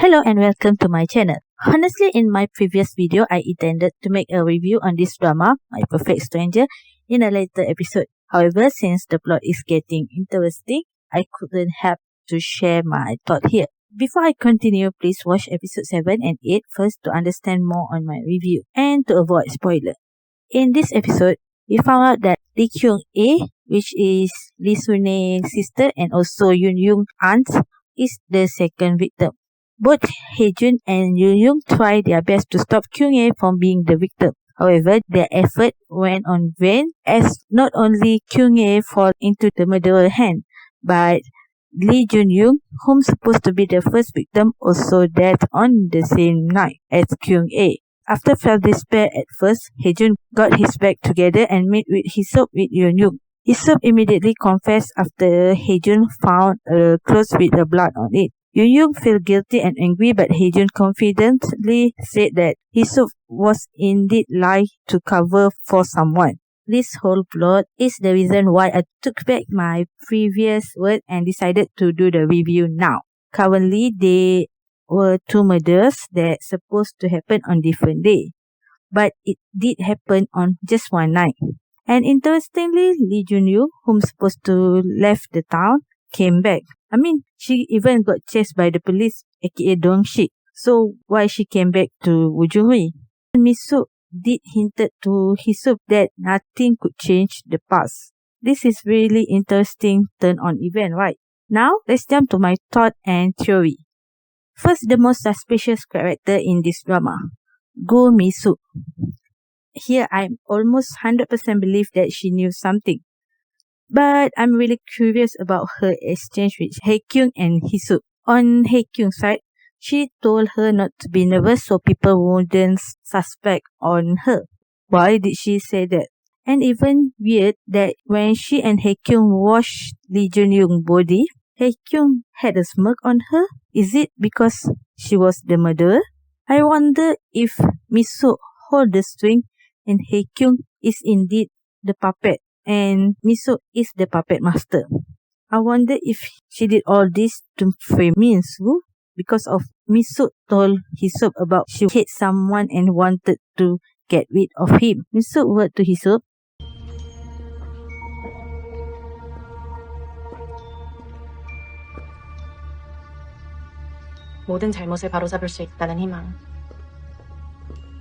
Hello and welcome to my channel. Honestly, in my previous video, I intended to make a review on this drama, My Perfect Stranger, in a later episode. However, since the plot is getting interesting, I couldn't help to share my thought here. Before I continue, please watch episode 7 and 8 first to understand more on my review and to avoid spoiler. In this episode, we found out that Lee Kyung-A, which is Lee Sun-ae's sister and also Yoon-young's aunt, is the second victim. Both Hae-jun and Yoon-young try their best to stop Kyung-A from being the victim. However, their effort went on vain as not only Kyung-A fall into the murderer's hand, but Lee Jun-young, whom supposed to be the first victim, also died on the same night as Kyung-A. After felt despair at first, Hae-jun got his back together and made his-up with Yoon-young. His-up immediately confessed after Hae-jun found a cloth with the blood on it. Yoon-young felt guilty and angry, but Hae-jun confidently said that his-up was indeed lie to cover for someone. This whole plot is the reason why I took back my previous word and decided to do the review now. Currently, there were two murders that supposed to happen on different day, but it did happen on just one night. And interestingly, Lee Jun-young, whom supposed to left the town, came back. She even got chased by the police, aka Dong-shik. So why she came back to Woo-jung-ri? Mi-soo did hinted to Hee-soo that nothing could change the past. This is really interesting turn on event, right? Now, let's jump to my thought and theory. First, the most suspicious character in this drama, Go Mi-soo. Here, I'm almost 100% believe that she knew something. But I'm really curious about her exchange with Hae-kyung and Hee-soo. On Hae-kyung's side, she told her not to be nervous so people wouldn't suspect on her. Why did she say that? And even weird that when she and Hae-kyung washed Lee Jun-young's body, Hae-kyung had a smirk on her. Is it because she was the murderer? I wonder if Mi-soo hold the string and Hae-kyung is indeed the puppet and Mi-soo is the puppet master. I wonder if she did all this to frame Mi-soo because of Mi-soo told Hee-soo about she hate someone and wanted to get rid of him. Mi-soo word to Hee-soo. 모든 잘못을 바로잡을 수 있다는 희망,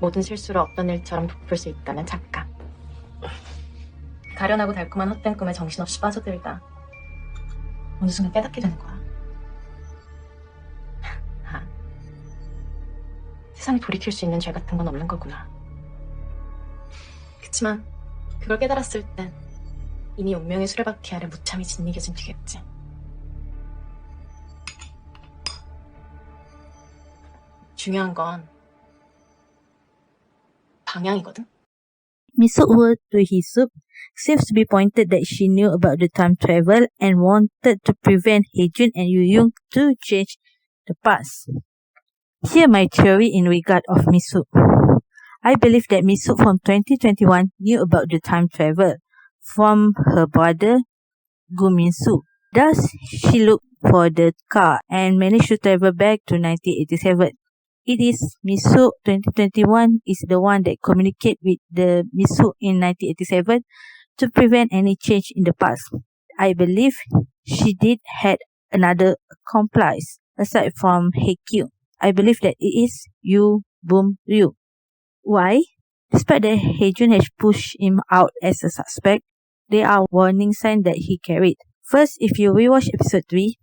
모든 실수를 없던 일처럼 덮을 수 있다는 착각, 가련하고 달콤한 헛된 꿈에 정신없이 빠져들다 어느 순간 깨닫게 되는 거야. 아, 세상에 돌이킬 수 있는 죄 같은 건 없는 거구나. 그치만 그걸 깨달았을 땐 이미 운명의 수레바퀴 아래 무참히 짓이겨진 뒤겠지. 중요한 건 방향이거든. Mi-soo word to Hee-soo seems to be pointed that she knew about the time travel and wanted to prevent Hae-jun and Yoon-young to change the past. Here my theory in regard of Mi-soo. I believe that Mi-soo from 2021 knew about the time travel from her brother Go Min-soo. Thus, she looked for the car and managed to travel back to 1987. It is Mi-soo 2021 is the one that communicate with the Mi-soo in 1987 to prevent any change in the past. I believe she did had another accomplice aside from Hae-kyung. I believe that it is Yoo Boom-ryu. Why? Despite that Hae-jun has pushed him out as a suspect, there are warning signs that he carried. First, if you rewatch episode 3,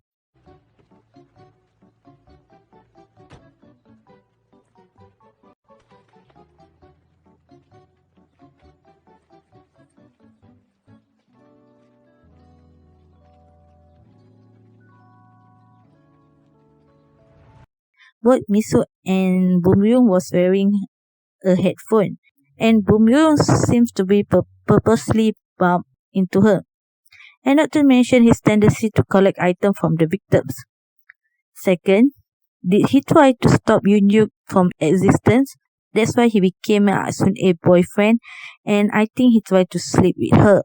both Mi-soo and Boom-young was wearing a headphone, and Boom-young seems to be purposely bumped into her. And not to mention his tendency to collect items from the victims. Second, did he try to stop Yoon-young from existence? That's why he became a Sun-ae boyfriend, and I think he tried to sleep with her.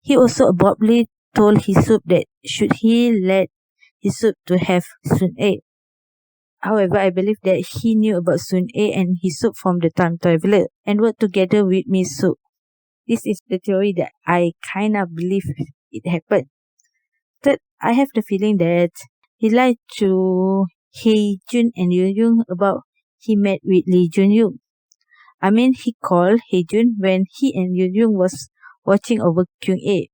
He also abruptly told Hee-soo that should he let Hee-soo to have Sun-ae. However, I believe that he knew about Sun-A and Hee-suk from the time traveler and worked together with Mi-suk. This is the theory that I kinda believe it happened. Third, I have the feeling that he lied to Hye-jun and Yoon-young about he met with Lee Jun-young. I mean, he called Hye-jun when he and Yoon-young was watching over Kyung-A.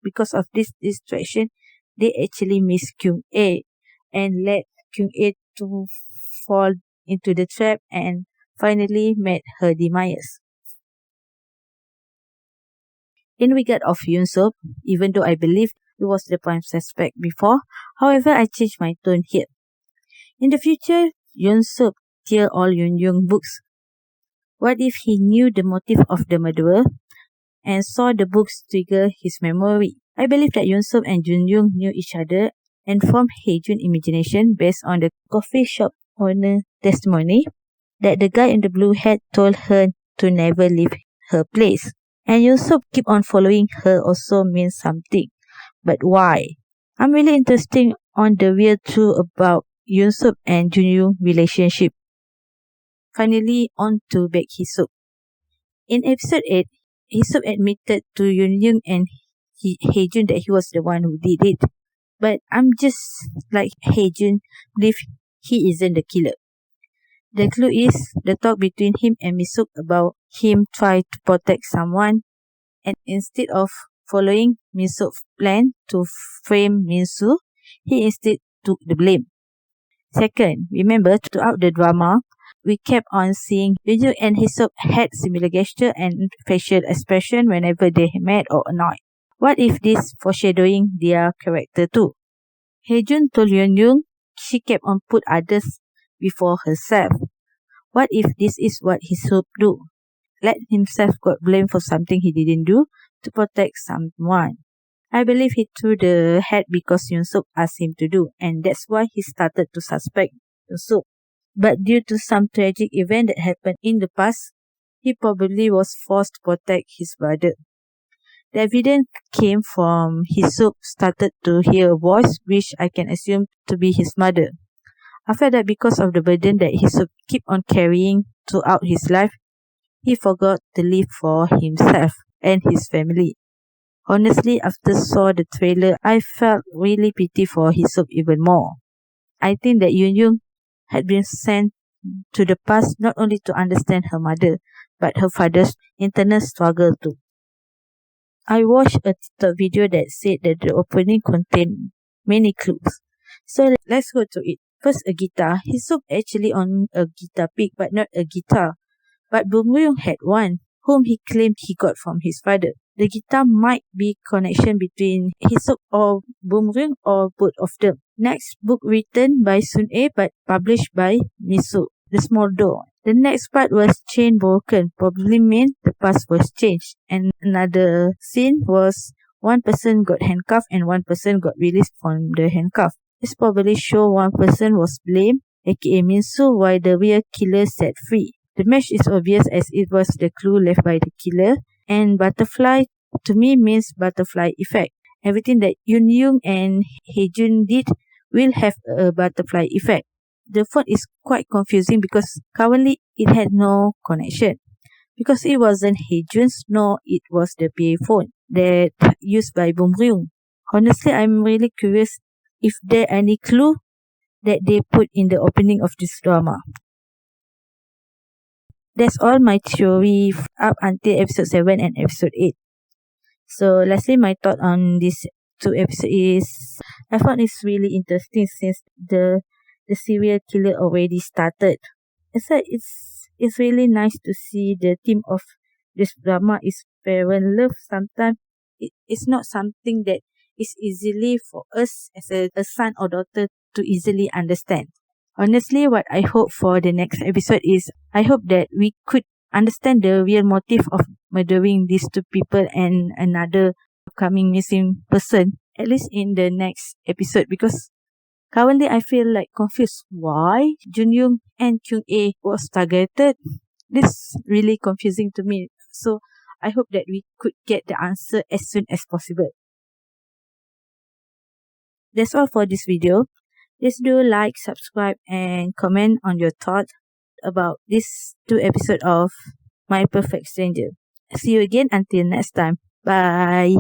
Because of this distraction, they actually missed Kyung-A and led Kyung-A to fall into the trap and finally met her demise. In regard of Yoon-suk, even though I believed he was the prime suspect before, however, I changed my tone here. In the future, Yoon-suk tear all Yoon-young books. What if he knew the motive of the murderer and saw the books trigger his memory? I believe that Yoon-suk and Jun-young knew each other and formed Hye-jun imagination based on the coffee shop owner testimony that the guy in the blue hat told her to never leave her place. And Yoon-suk keep on following her also means something. But why? I'm really interested on the real truth about Yoon-suk and Jun-young relationship. Finally, on to Baek Hee-suk. In episode 8, Hee-suk admitted to Yoon-young and Hye-jun that he was the one who did it. But I'm just like Hye-jun, believe he isn't the killer. The clue is the talk between him and Mi-suk about him trying to protect someone, and instead of following Mi-suk's plan to frame Min-soo, he instead took the blame. Second, remember throughout the drama, we kept on seeing Yoon-young and Hee-suk had similar gesture and facial expression whenever they met or annoyed. What if this foreshadowing their character too? Hye-jun told Yoon-young she kept on put others before herself. What if this is what Hee-suk do? Let himself got blamed for something he didn't do to protect someone. I believe he threw the hat because Yoon-suk asked him to do, and that's why he started to suspect Yoon-suk. But due to some tragic event that happened in the past, he probably was forced to protect his brother. The evidence came from Hee-suk started to hear a voice which I can assume to be his mother. After that, because of the burden that Hee-suk keep on carrying throughout his life, he forgot to live for himself and his family. Honestly, after saw the trailer, I felt really pity for Hee-suk even more. I think that Yoon-young had been sent to the past not only to understand her mother, but her father's internal struggle too. I watched a TikTok video that said that the opening contained many clues. So let's go to it. First, a guitar. Hee-suk actually on a guitar pick, but not a guitar. But Bum-ryung had one, whom he claimed he got from his father. The guitar might be connection between Hee-suk or Bum-ryung or both of them. Next, book written by Sun-A but published by Mi-suk, The Small Door. The next part was chain broken, probably meant the past was changed. And another scene was one person got handcuffed and one person got released from the handcuff. This probably show one person was blamed, aka Min-soo, while the real killer set free. The match is obvious as it was the clue left by the killer, and butterfly to me means butterfly effect. Everything that Yoon-young and Hye-jun did will have a butterfly effect. The font is quite confusing because currently it had no connection. Because it wasn't Hye-jun's, nor it was the PA font that used by Bum-ryung. Honestly, I'm really curious if there are any clue that they put in the opening of this drama. That's all my theory up until episode 7 and episode 8. So lastly, my thought on this 2 episodes is I found it's really interesting since the serial killer already started. It's really nice to see the theme of this drama is parent love. Sometimes it's not something that is easily for us as a son or daughter to easily understand. Honestly, what I hope for the next episode is I hope that we could understand the real motive of murdering these two people and another upcoming missing person, at least in the next episode, because currently I feel like confused why Jun-young and Kyung-A was targeted. This is really confusing to me. So I hope that we could get the answer as soon as possible. That's all for this video. Please do like, subscribe, and comment on your thoughts about these 2 episodes of My Perfect Stranger. See you again until next time. Bye.